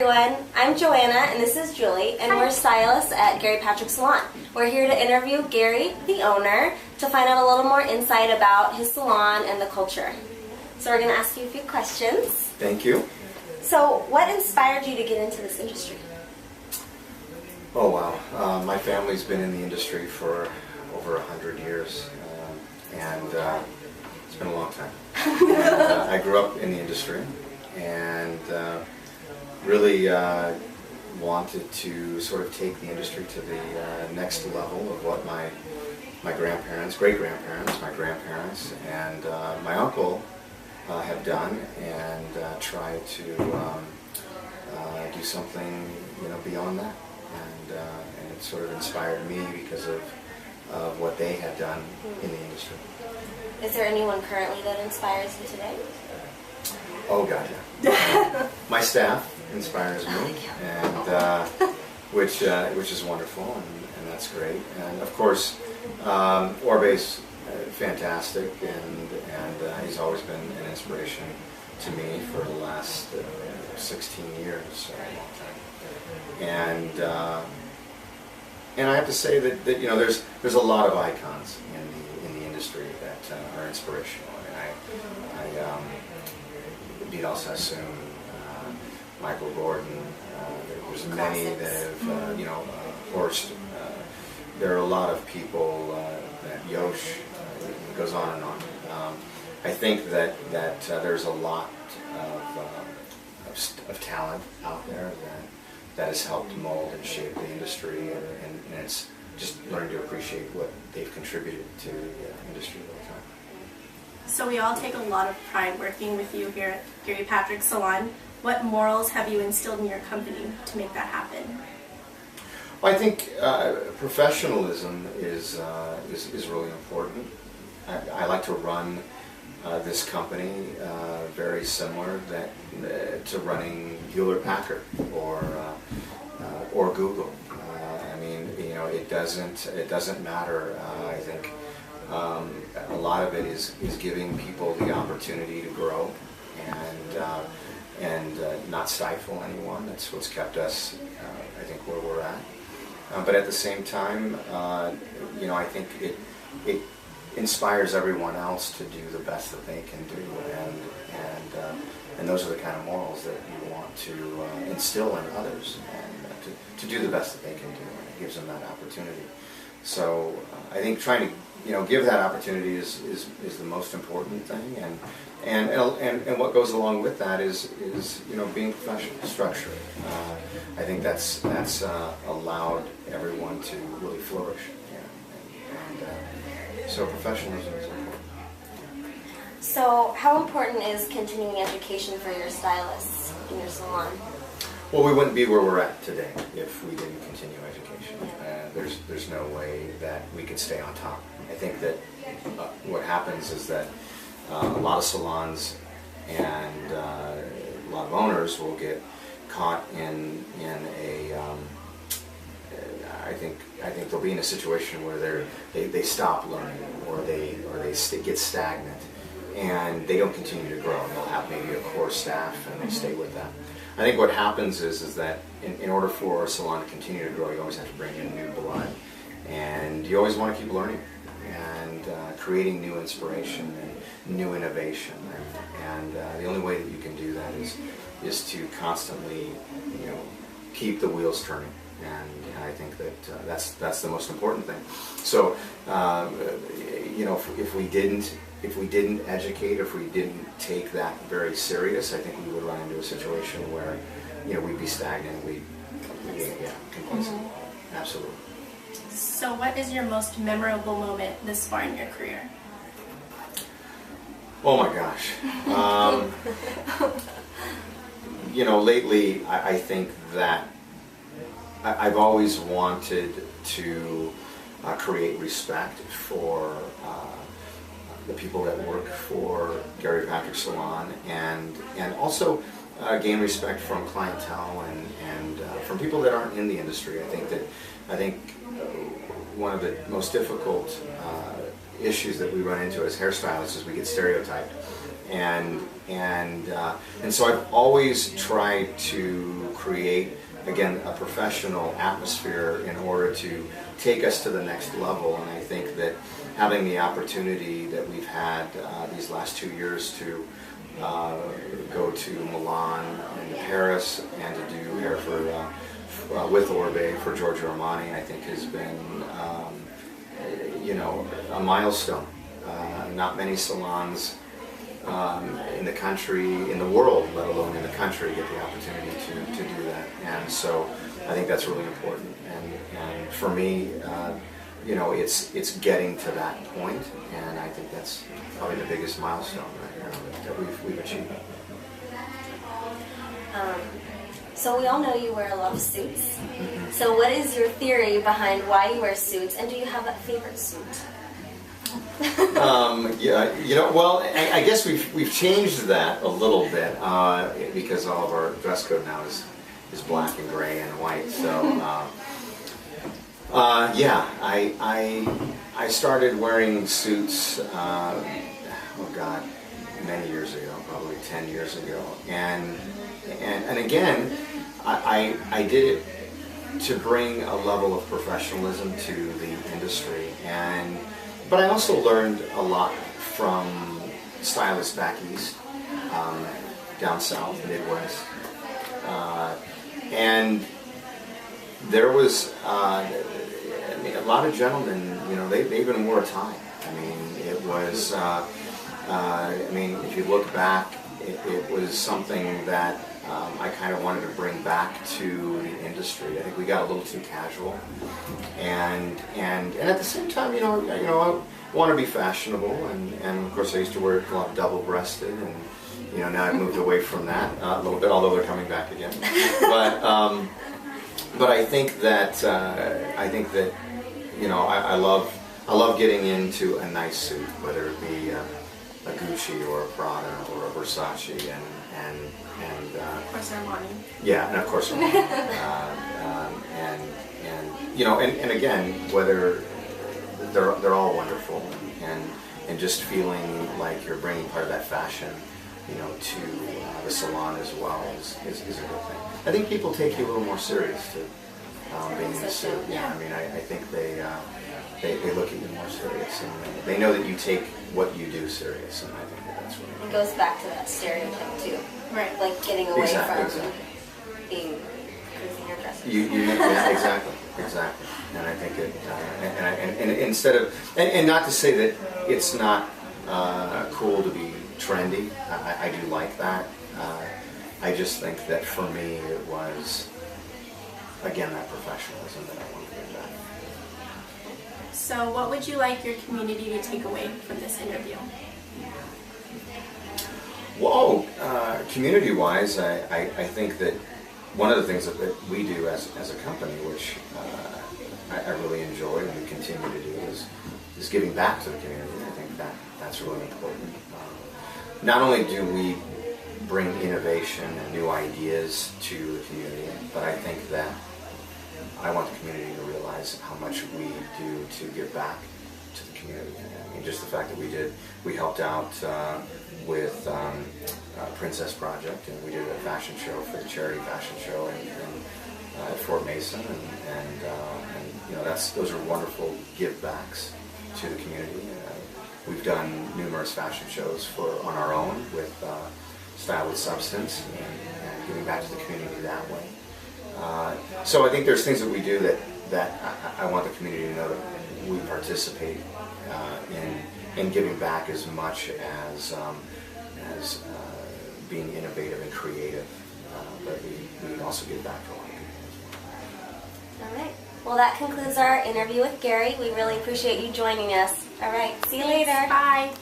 Everyone, I'm Joanna and this is Julie, and we're stylists at Gary Patrick Salon. We're here to interview Gary, the owner, to find out a little more insight about his salon and the culture. So we're going to ask you a few questions. Thank you. So what inspired you to get into this industry? Oh wow, my family's been in the industry for over 100 years, and it's been a long time. I grew up in the industry and really wanted to sort of take the industry to the next level of what my grandparents, great-grandparents, my grandparents, and my uncle have done, and try to do something, beyond that. And it sort of inspired me because of what they had done in the industry. Is there anyone currently that inspires you today? Oh God, yeah. My staff inspires me, and which is wonderful, and that's great. And of course, Orbe's fantastic, and he's always been an inspiration to me for the last 16 years, so a long time. And I have to say that there's a lot of icons in the industry that are inspirational. I mean, Vidal Sassoon, Michael Gordon, there's many that have, Horst. There are a lot of people, that Yosh, it goes on and on. I think that there's a lot of talent out there that has helped mold and shape the industry, and it's just learning to appreciate what they've contributed to the industry over time. So we all take a lot of pride working with you here at Gary Patrick Salon. What morals have you instilled in your company to make that happen? Well, I think professionalism is really important. I like to run this company very similar to running Hewlett-Packard or Google. I mean, it doesn't matter. I think a lot of it is giving people the opportunity to grow and not stifle anyone. That's what's kept us, I think, where we're at. But at the same time, I think it inspires everyone else to do the best that they can do, and those are the kind of morals that you want to instill in others, and to do the best that they can do, and it gives them that opportunity. So I think trying to give that opportunity is the most important thing, and what goes along with that is being professional, structured. I think that's allowed everyone to really flourish, and so professionalism is important. So how important is continuing education for your stylists in your salon? Well, we wouldn't be where we're at today if we didn't continue education. There's no way that we could stay on top. I think that what happens is that a lot of salons and a lot of owners will get caught in a I think they'll be in a situation where they stop learning, or they get stagnant, and they don't continue to grow. They'll have maybe a core staff and they stay with that. I think what happens is that in order for a salon to continue to grow, you always have to bring in new blood, and you always want to keep learning and creating new inspiration and new innovation. And the only way that you can do that is to constantly, keep the wheels turning. And I think that that's the most important thing. So, if we didn't educate, if we didn't take that very serious, I think we would run into a situation where, we'd be stagnant, we'd be complacent. Absolutely. So what is your most memorable moment this far in your career? Oh my gosh. Lately I think that I've always wanted to create respect for the people that work for Gary Patrick Salon, and also gain respect from clientele and from people that aren't in the industry. I think one of the most difficult issues that we run into as hairstylists is we get stereotyped, and and so I've always tried to create, again, a professional atmosphere in order to take us to the next level. And I think that having the opportunity that we've had these last 2 years to go to Milan and Paris and to do hair for with Orbe for Giorgio Armani, I think has been a milestone. Not many salons in the country, in the world, let alone in the country, get the opportunity to do that. And so I think that's really important. And for me, it's getting to that point, and I think that's probably the biggest milestone right now that we've achieved. So we all know you wear a lot of suits. So what is your theory behind why you wear suits, and do you have a favorite suit? Well, I guess we've changed that a little bit because all of our dress code now is black and gray and white. So I started wearing suits. Many years ago, probably 10 years ago, and again, I did it to bring a level of professionalism to the industry, but I also learned a lot from stylists back east, down south, Midwest, and there was a lot of gentlemen, they even wore a tie. It was. If you look back, it was something that I kind of wanted to bring back to the industry. I think we got a little too casual, and at the same time, I want to be fashionable, and of course I used to wear a lot of double-breasted, and now I've moved away from that a little bit, although they're coming back again. But I think that I love getting into a nice suit, whether it be a Gucci or a Prada or a Versace, and Of course, Armani. Yeah, and of course Armani. And again, whether they're all wonderful, and just feeling like you're bringing part of that fashion, to the salon as well is a good thing. I think people take you a little more serious too, being in a suit. Yeah, I think they look at you more serious, and they know that you take what you do serious, and I think that's what it goes back to that stereotype too, right? Like getting away exactly. being cruising your dresses. Yeah, exactly. And I think and instead of and not to say that it's not cool to be trendy. I do like that. I just think that for me it was, again, that professionalism that I wanted to bring back. So what would you like your community to take away from this interview? Well, community-wise, I think that one of the things that we do as a company, which I really enjoy and we continue to do, is giving back to the community. I think that's really important. Not only do we bring innovation and new ideas to the community, but I think that I want the community to realize how much we do to give back to the community. Just the fact that we helped out with Princess Project, and we did a fashion show for the charity fashion show at Fort Mason, and those are wonderful give backs to the community. We've done numerous fashion shows on our own with Style with Substance, and giving back to the community that way. So I think there's things that we do that I want the community to know that we participate in giving back as much as being innovative and creative, but we also give back to a lot of people as well. All right. Well, that concludes our interview with Gary. We really appreciate you joining us. All right. See you later. Bye.